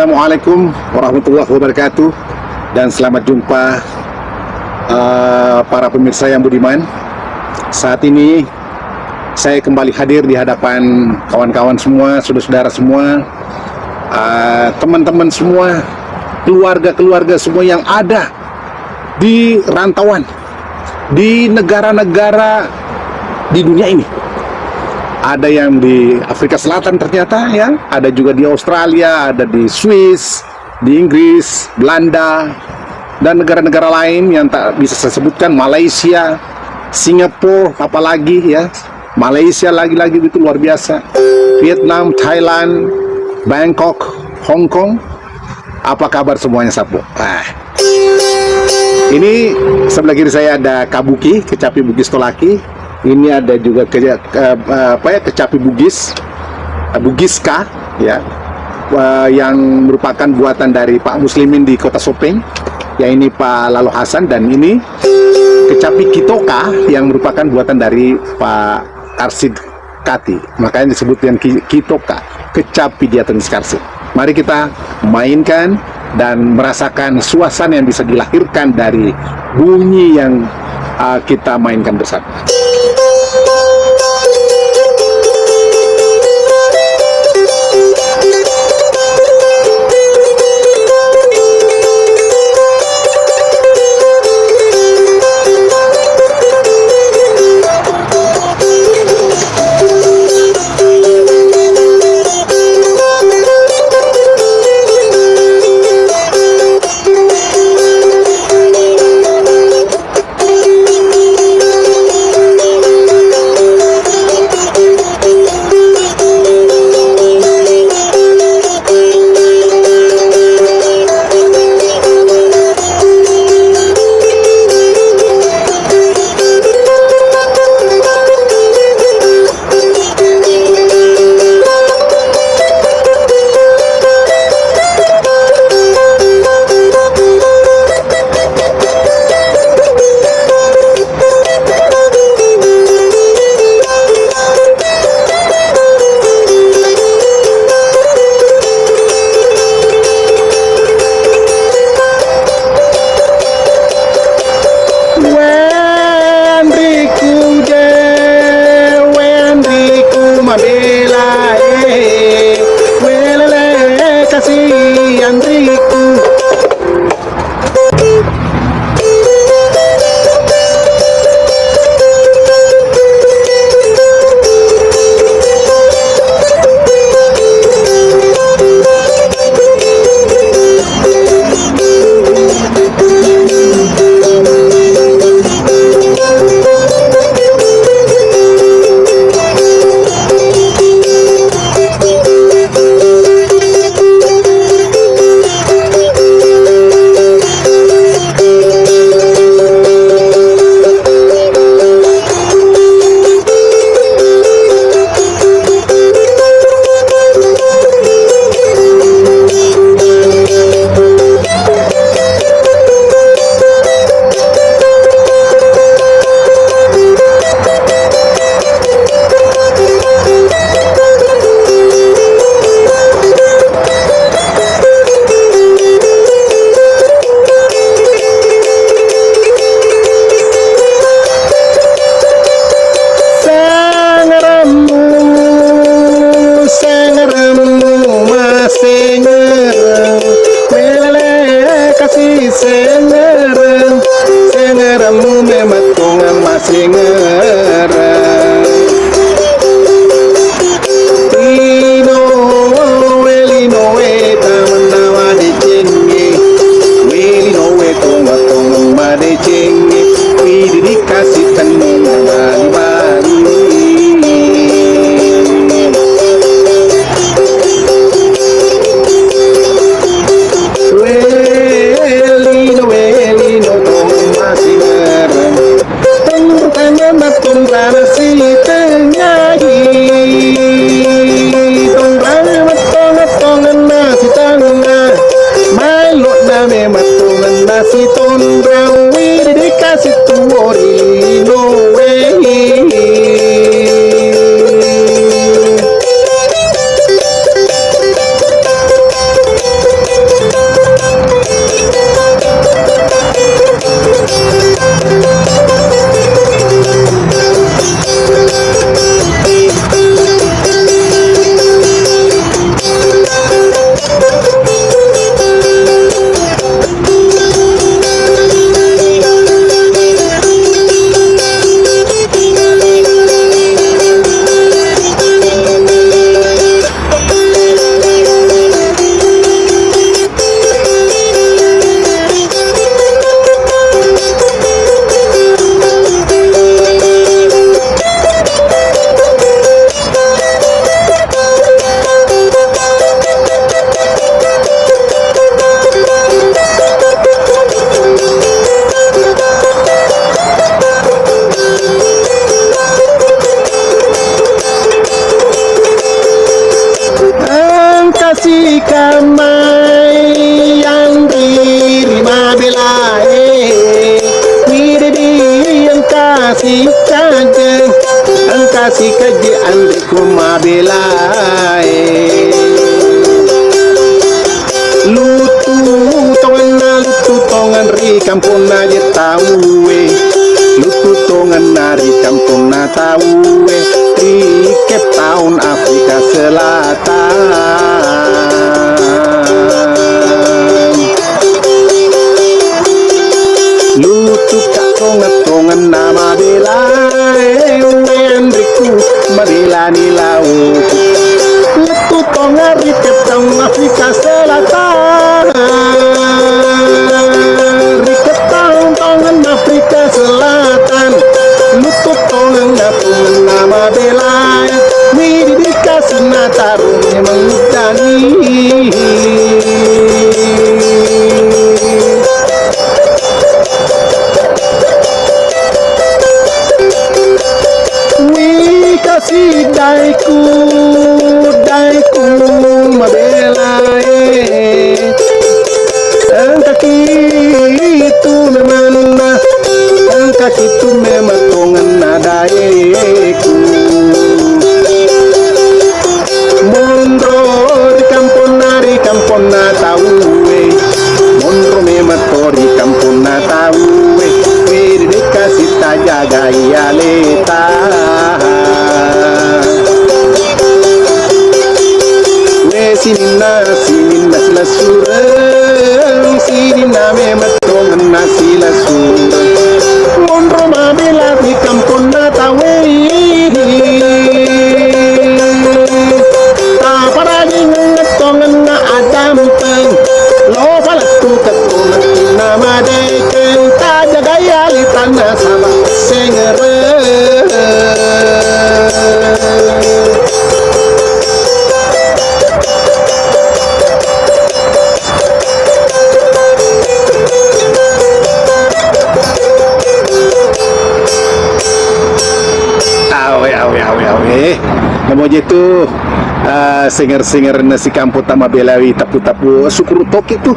Assalamualaikum warahmatullahi wabarakatuh, dan selamat jumpa para pemirsa yang budiman. Saat ini saya kembali hadir di hadapan kawan-kawan semua, saudara-saudara semua, teman-teman semua, keluarga-keluarga semua yang ada di rantauan, di negara-negara di dunia ini. Ada yang di Afrika Selatan ternyata ya, ada juga di Australia, ada di Swiss, di Inggris, Belanda, dan negara-negara lain yang tak bisa saya sebutkan, Malaysia, Singapura, apalagi ya, Malaysia lagi-lagi itu luar biasa, Vietnam, Thailand, Bangkok, Hong Kong. Apa kabar semuanya, Sapo? Ini sebelah kiri saya ada Kabuki, Kecapi Bugis Tolaki. Ini ada juga Kecapi Bugis, Bugiska ya, yang merupakan buatan dari Pak Muslimin di Kota Sopeng, ya ini Pak Lalo Hasan. Dan ini Kecapi Kitoka yang merupakan buatan dari Pak Karsid Kati, makanya disebut dengan Kitoka, Kecapi Diatonis Karsid. Mari kita mainkan dan merasakan suasana yang bisa dilahirkan dari bunyi yang kita mainkan bersama. kumabelae lutu tongan ri kampung na je taue lutu tongan nari kampung na taue di Cape Town Afrika Selatan lutu kak tongan nama belae Enriku Madela Nilau lutu tongan ri Cape Town Afrika Selatan ri Cape Town tongan Afrika Selatan lutu tongan nama belae Widi dikasih nataru mengutani kasih daiku mabelae kaki itu memang tongan nadaeku mondro di kampung na taue mondro memang tori kampung na taue wiri dikasih tajaga ya leta sinina sila surang sinina mematong sila surang mondro mabela di kampung na tawe taparaging ngatongan na adampeng lo palatu katongan nama deken tajagaya litana sama sengere Namo jitu singer nasi kampung tama belawi tapu syukur tok itu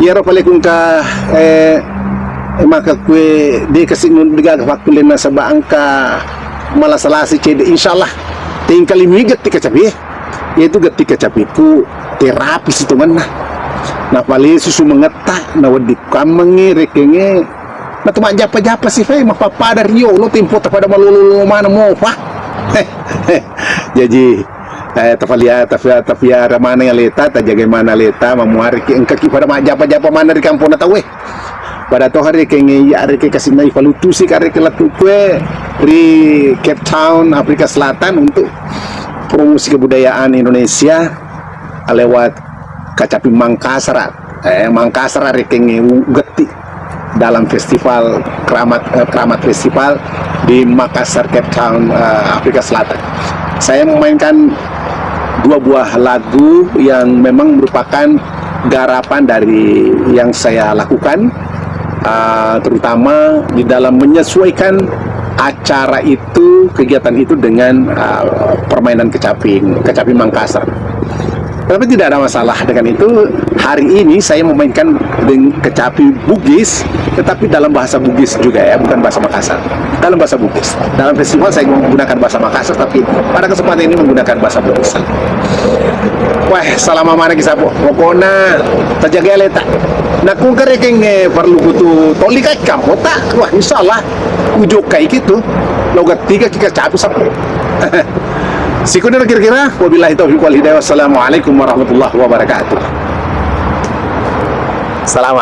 ya ro pale kung ka maka kue de kasing diga waktu lena saba angka malasalasi cede insyaallah tingkali miget tika capi yaitu getika capi ku terapi situ mana na pale susu mengeta na wadi kamangi rekenge na tuma japa sih fai mapapada rio lo tempo pada malulu mana mo fa jadi tafia ramana yang leta tajaga mana leta mamuari engkaki pada japa mana di kampung na tawe pada toh hari kengi hari ke kasih nai falutu si kare ke latu kue di Cape Town Afrika Selatan untuk promosi kebudayaan Indonesia lewat kacapi Mangkasar Mangkasar hari kengi geti dalam festival keramat festival di Makassar Cape Town Afrika Selatan. Saya memainkan 2 buah lagu yang memang merupakan garapan dari yang saya lakukan, terutama di dalam menyesuaikan acara itu, kegiatan itu dengan permainan kecapi Mangkasar. Tapi tidak ada masalah dengan itu. Hari ini saya memainkan dengan kecapi Bugis, tetapi dalam bahasa Bugis juga ya, bukan bahasa Makassar. Dalam bahasa Bugis. Dalam festival saya menggunakan bahasa Makassar, tapi pada kesempatan ini menggunakan bahasa Bugis. Wah, selama mana kisah pokoknya terjaga letak. Nah, kung kerekeng perlu kutu toli kai kamu tak? Wah, insyaallah ujuk kayak gitu. Logat 3 kita capi sapu. Sikunder kira-kira wabillahi taufiq wal hidayah. Wassalamualaikum warahmatullahi wabarakatuh. Salam.